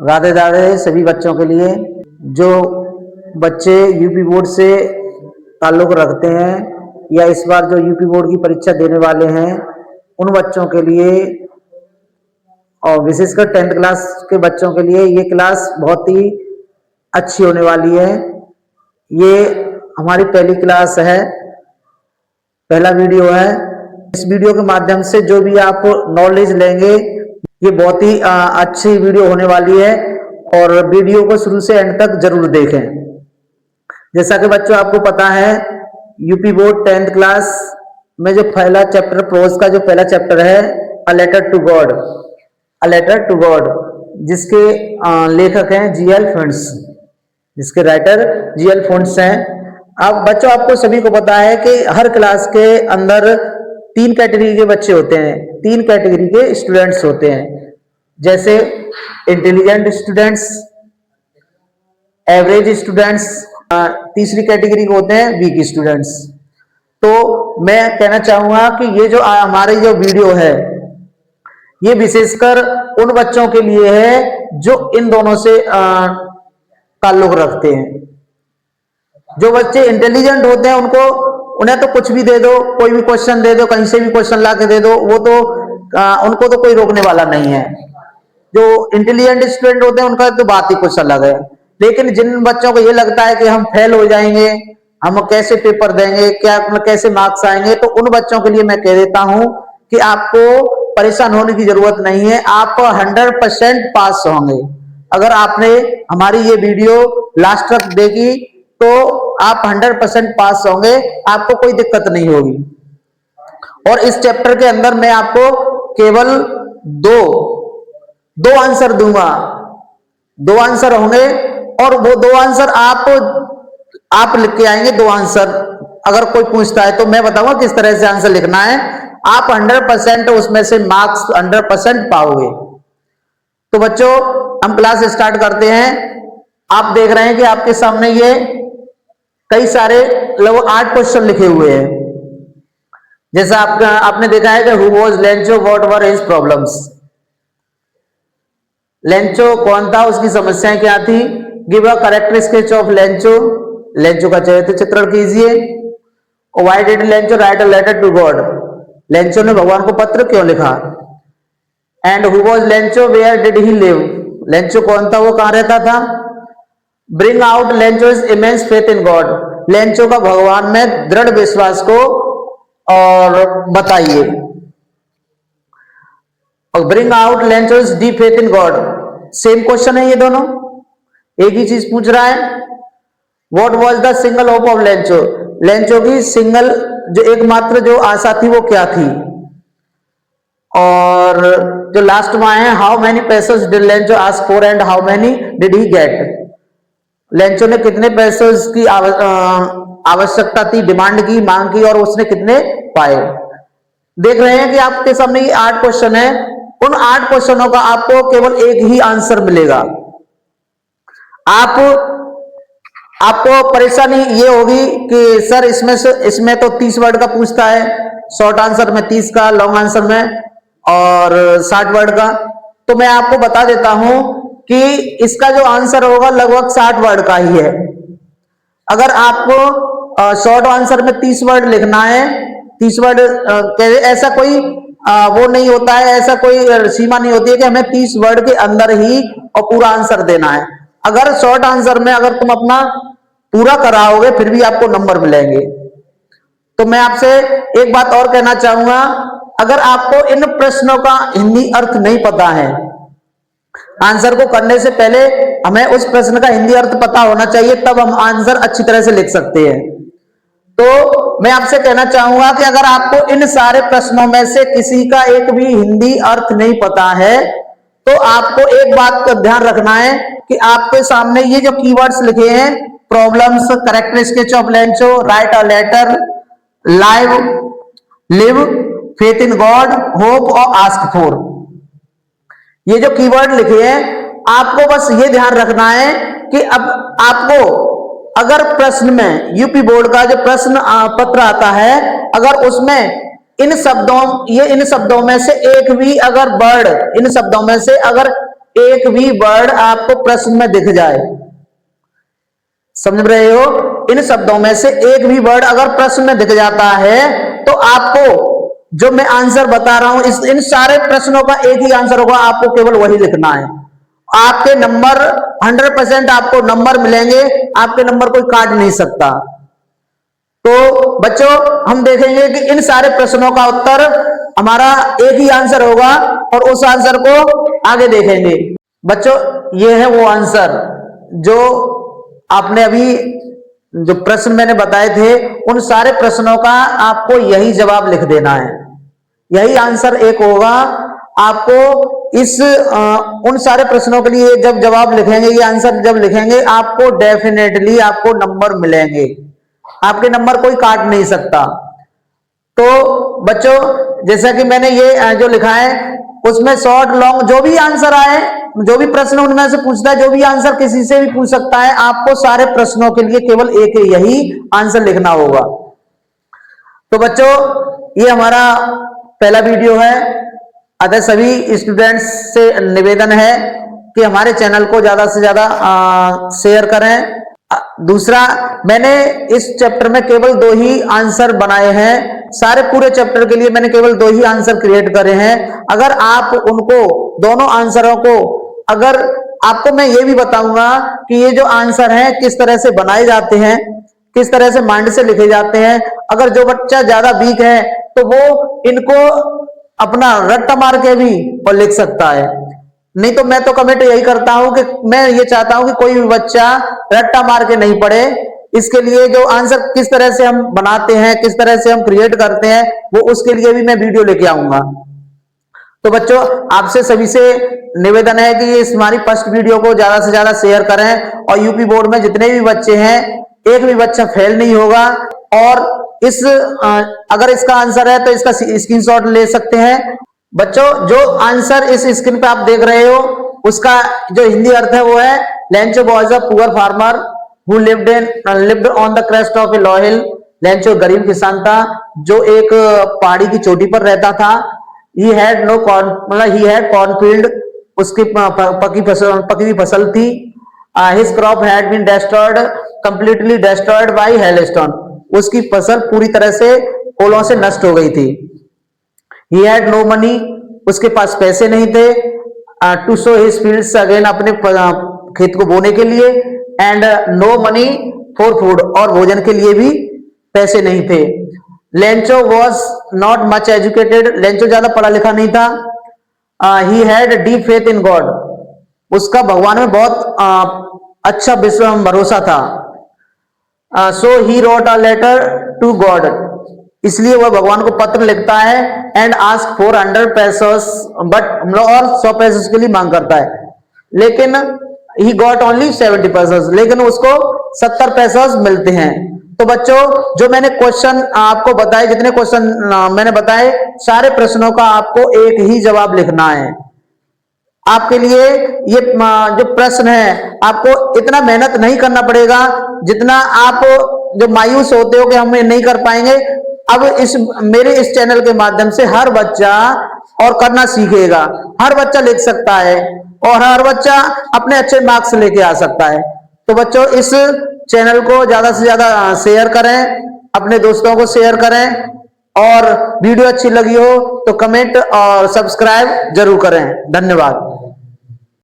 राधे राधे सभी बच्चों के लिए। जो बच्चे यूपी बोर्ड से ताल्लुक़ रखते हैं या इस बार जो यूपी बोर्ड की परीक्षा देने वाले हैं उन बच्चों के लिए और विशेषकर 10th क्लास के बच्चों के लिए ये क्लास बहुत ही अच्छी होने वाली है। ये हमारी पहली क्लास है, पहला वीडियो है। इस वीडियो के माध्यम से जो भी आप नॉलेज लेंगे ये बहुत ही अच्छी वीडियो होने वाली है और वीडियो को शुरू से एंड तक जरूर देखें। जैसा कि बच्चों आपको पता है यूपी बोर्ड 10th क्लास में जो पहला चैप्टर प्रोज का जो पहला चैप्टर है a letter to God, a letter to God, जिसके लेखक हैं जीएल फंड्स, जिसके राइटर जीएल फंड्स हैं। अब बच्चों आपको सभी को पता है कि हर क्लास के अंदर 3 कैटेगरी के बच्चे होते हैं, 3 कैटेगरी के स्टूडेंट्स होते हैं, जैसे इंटेलिजेंट स्टूडेंट्स, एवरेज स्टूडेंट्स, तीसरी कैटेगरी के होते हैं वीक स्टूडेंट्स। तो मैं कहना चाहूंगा कि ये जो हमारी जो वीडियो है ये विशेषकर उन बच्चों के लिए है जो इन दोनों से ताल्लुक रखते हैं। जो बच्चे इंटेलिजेंट होते हैं उन्हें तो कुछ भी दे दो, कोई भी क्वेश्चन दे दो, कहीं से भी क्वेश्चन ला के दे दो, वो तो उनको तो कोई रोकने वाला नहीं है। जो इंटेलिजेंट स्टूडेंट होते हैं उनका तो बात ही कुछ अलग है। लेकिन जिन बच्चों को ये लगता है कि हम फेल हो जाएंगे, हम कैसे पेपर देंगे, क्या कैसे मार्क्स आएंगे, तो उन बच्चों के लिए मैं कह देता हूं कि आपको परेशान होने की जरूरत नहीं है। आप 100% पास होंगे। अगर आपने हमारी ये वीडियो लास्ट तक देखी तो आप 100% पास होंगे, आपको कोई दिक्कत नहीं होगी। और इस चैप्टर के अंदर मैं आपको केवल दो आंसर दूंगा, 2 आंसर होंगे और वो 2 आंसर आप लिख के आएंगे। 2 आंसर अगर कोई पूछता है तो मैं बताऊंगा किस तरह से आंसर लिखना है। आप 100% उसमें से मार्क्स 100% पाओगे। तो बच्चों हम क्लास स्टार्ट करते हैं। आप देख रहे हैं कि आपके सामने ये कई सारे लगभग 8 क्वेश्चन लिखे हुए हैं। जैसा आपने देखा है कि who was Lencho, what were his problems. Lencho कौन था, उसकी समस्याएं क्या थी। Give a correct sketch of Lencho, Lencho का चरित्र चित्रण कीजिए। Why did Lencho write a letter to God, Lencho ने भगवान को पत्र क्यों लिखा। And who was Lencho, where did he live, Lencho कौन था, वो कहां रहता था। Bring out Lencho's immense faith in God, Lencho का भगवान में दृढ़ विश्वास को और बताइए। और bring out Lencho's deep faith in God, same question है ये दोनों, एक ही चीज पूछ रहा है। What was the single hope of Lencho, Lencho की सिंगल जो एकमात्र जो आशा थी वो क्या थी। और जो लास्ट में है, how many pesos did Lencho ask for and how many did he get, Lencho ने कितने पैसों की आवश्यकता थी, डिमांड की, मांग की, और उसने कितने पाए। देख रहे हैं कि आपके सामने ये 8 क्वेश्चन है। उन 8 क्वेश्चनों का आपको केवल एक ही आंसर मिलेगा। आपको परेशानी ये होगी कि सर इसमें तो 30 वर्ड का पूछता है, शॉर्ट आंसर में 30 का, लॉन्ग आंसर में और 60 वर्ड का। तो मैं आपको बता देता हूं कि इसका जो आंसर होगा लगभग 60 वर्ड का ही है। अगर आपको शॉर्ट आंसर में 30 वर्ड लिखना है, 30 वर्ड, ऐसा कोई वो नहीं होता है, ऐसा कोई सीमा नहीं होती है कि हमें 30 वर्ड के अंदर ही और पूरा आंसर देना है। अगर शॉर्ट आंसर में अगर तुम अपना पूरा कराओगे फिर भी आपको नंबर मिलेंगे। तो मैं आपसे एक बात और कहना चाहूंगा, अगर आपको इन प्रश्नों का हिंदी अर्थ नहीं पता है, आंसर को करने से पहले हमें उस प्रश्न का हिंदी अर्थ पता होना चाहिए, तब हम आंसर अच्छी तरह से लिख सकते हैं। तो मैं आपसे कहना चाहूंगा कि अगर आपको इन सारे प्रश्नों में से किसी का एक भी हिंदी अर्थ नहीं पता है तो आपको एक बात का ध्यान रखना है कि आपके सामने ये जो कीवर्ड्स लिखे हैं, problems, correct sketch of Lencho, write a letter, live, faith in God, hope और आस्क फॉर, ये जो कीवर्ड लिखे हैं आपको बस ये ध्यान रखना है कि अब आपको अगर प्रश्न में यूपी बोर्ड का जो प्रश्न पत्र आता है, अगर उसमें इन शब्दों में से एक भी अगर वर्ड, इन शब्दों में से अगर एक भी वर्ड आपको प्रश्न में दिख जाए, समझ रहे हो, इन शब्दों में से एक भी वर्ड अगर प्रश्न में दिख जाता है तो आपको जो मैं आंसर बता रहा हूं इन सारे प्रश्नों का एक ही आंसर होगा, आपको केवल वही लिखना है। आपके नंबर 100% आपको नंबर मिलेंगे, आपके नंबर कोई काट नहीं सकता। तो बच्चों हम देखेंगे कि इन सारे प्रश्नों का उत्तर हमारा एक ही आंसर होगा और उस आंसर को आगे देखेंगे। बच्चों ये है वो आंसर जो आपने अभी जो प्रश्न मैंने बताए थे, उन सारे प्रश्नों का आपको यही जवाब लिख देना है, यही आंसर एक होगा। आपको इस उन सारे प्रश्नों के लिए जब जवाब लिखेंगे, ये आंसर जब लिखेंगे, आपको डेफिनेटली आपको नंबर मिलेंगे, आपके नंबर कोई काट नहीं सकता। तो बच्चों जैसा कि मैंने ये जो लिखा है उसमें शॉर्ट लॉन्ग जो भी आंसर आए, जो भी प्रश्न उनमें से पूछता है, जो भी आंसर किसी से भी पूछ सकता है, आपको सारे प्रश्नों के लिए केवल एक यही आंसर लिखना होगा। तो बच्चों ये हमारा पहला वीडियो है। अतः सभी स्टूडेंट्स से निवेदन है कि हमारे चैनल को ज्यादा से ज्यादा शेयर करें। दूसरा, मैंने इस चैप्टर में केवल 2 ही आंसर बनाए हैं, सारे पूरे चैप्टर के लिए मैंने केवल 2 ही आंसर क्रिएट करे हैं। अगर आप उनको दोनों आंसरों को, अगर आपको मैं ये भी बताऊंगा कि ये जो आंसर हैं किस तरह से बनाए जाते हैं, किस तरह से माइंड से लिखे जाते हैं। अगर जो बच्चा ज्यादा वीक है तो वो इनको अपना रट्टा मार के भी और लिख सकता है, नहीं तो मैं तो कमेंट यही करता हूं कि मैं ये चाहता हूं कि कोई भी बच्चा रट्टा मार के नहीं पढ़े। इसके लिए जो आंसर किस तरह से हम बनाते हैं, किस तरह से हम क्रिएट करते हैं, वो उसके लिए भी मैं वीडियो लेके आऊंगा। तो बच्चों आपसे सभी से निवेदन है कि इस हमारी फर्स्ट वीडियो को ज्यादा से ज्यादा शेयर करें और यूपी बोर्ड में जितने भी बच्चे हैं एक भी बच्चा फेल नहीं होगा। और इस अगर इसका आंसर है तो इसका स्क्रीनशॉट ले सकते हैं। बच्चों जो आंसर इस स्क्रीन पे आप देख रहे हो उसका जो हिंदी अर्थ है वो है, Lencho was a poor farmer who lived on the crest of a law hill. Lencho गरीब किसान था जो एक पहाड़ी की चोटी पर रहता था। ही हैड नो कॉर्न, मतलब ही हैड कॉर्नफील्ड, उसकी पकी हुई फसल थी। His crop had been destroyed, completely destroyed by hailstone, उसकी फसल पूरी तरह से ओलों से नष्ट हो गई थी। He had no money, उसके पास पैसे नहीं थे। To sow his fields again, अपने खेत को बोने के लिए। And no money for food, और भोजन के लिए भी पैसे नहीं थे। Lencho was not much educated, Lencho ज्यादा पढ़ा लिखा नहीं था। He had deep faith in God, उसका भगवान में बहुत अच्छा भरोसा था। So he wrote a letter to God, इसलिए वह भगवान को पत्र लिखता है। एंड आस्क फॉर 100 पैसोस, बट हम लोग और 100 पैसे के लिए मांग करता है, लेकिन ही गॉट ओनली 70 पैसोस, लेकिन उसको 70 पैसोस मिलते हैं। तो बच्चों जो मैंने क्वेश्चन आपको बताए, जितने क्वेश्चन मैंने बताए, सारे प्रश्नों का आपको एक ही जवाब लिखना है। आपके लिए ये जो प्रश्न है आपको इतना मेहनत नहीं करना पड़ेगा जितना आप जो मायूस होते हो कि हम ये नहीं कर पाएंगे। अब मेरे इस चैनल के माध्यम से हर बच्चा और करना सीखेगा, हर बच्चा लिख सकता है और हर बच्चा अपने अच्छे मार्क्स लेके आ सकता है। तो बच्चों इस चैनल को ज्यादा से ज्यादा शेयर करें, अपने दोस्तों को शेयर करें, और वीडियो अच्छी लगी हो तो कमेंट और सब्सक्राइब जरूर करें। धन्यवाद।